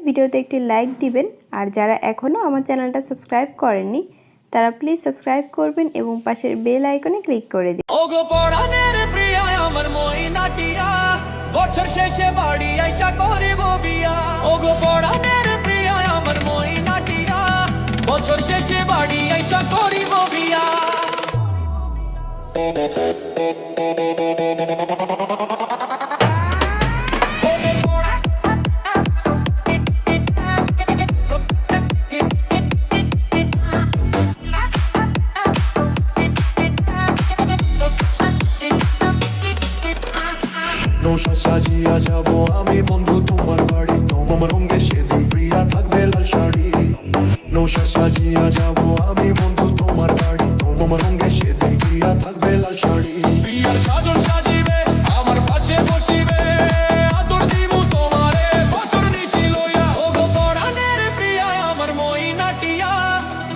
ভিডিওতে একটি লাইক দিবেন। আর যারা এখনও আমার চ্যানেলটা সাবস্ক্রাইব করেননি তারা প্লিজ সাবস্ক্রাইব করবেন এবং পাশের বেল আইকনে ক্লিক করে দিন। ওগো পরাণের প্রিয়া আমার ময়নাটিয়া, বছর শেষে বাড়ি আইসা করিব বিয়া। ওগো পরাণের প্রিয়া আমার ময়নাটিয়া, বছর শেষে বাড়ি আইসা করিব বিয়া। নৌশা সাজিয়া যাব আমি বন্ধু তোমার বাড়ি, তোমার রঙে সেদিন প্রিয়া থাকবে লাল শাড়ি। নৌশা সাজিয়া যাব আমি বন্ধু তোমার বাড়ি, তোমার রঙে সেদিন প্রিয়া থাকবে লাল শাড়ি। প্রিয়ার সাজন সাজিবে আমার পাশে বসিবে, আদর দিমু তোমারে বছর নিশি লইয়া। ওগো পরাণের প্রিয়া আমার ময়নাটিয়া,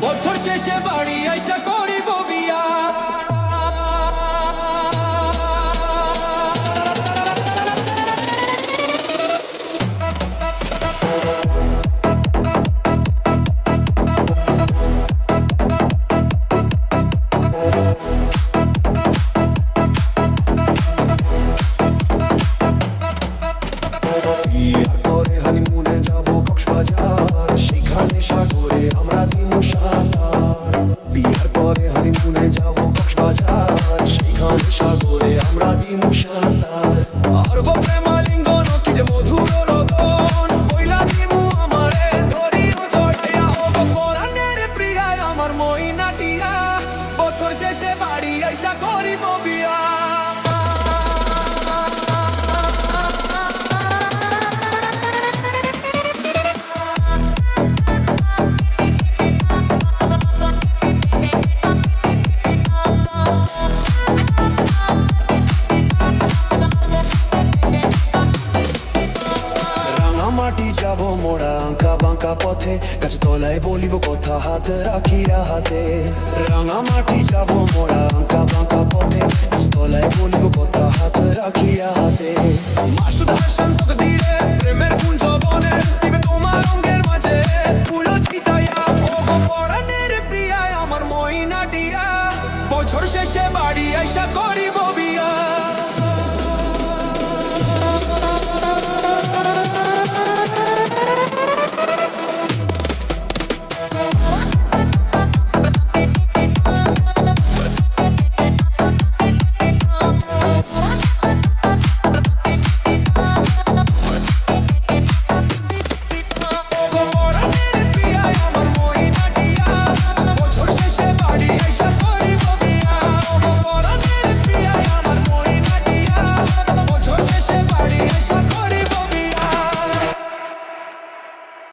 বছর শেষে বাড়ি আইসা করিব বিয়া। বিয়ের পরে হানিমুনে যাব কক্সবাজার, সেখানে সাগরে আমরা দিমু সাঁতার। বিয়ের পরে হানিমুনে যাব কক্সবাজার, সেখানে সাগরে আমরা দিমু সাঁতার। আর প্রেমালিঙ্গন কি যে মধুর রোদন, বইলা দিমু আমারে ধরিও জড়াইয়া। ওগো পরাণের প্রিয়া আমার ময়নাটিয়া, বছর শেষে বাড়ি আইসা করিব বিয়া। রাঙামাটি যাব মোরা আঁকা বাঁকা পথে, গাছতলায় বলিব কথা হাত রাখিয়া হাতে। রাঙামাটি যাব মোরা আঁকা বাঁকা পথে, গাছতলায় বলিব কথা হাত রাখিয়া হাতে। মাসুদ হাসান তকদিরে প্রেমের কুঞ্জ বনে,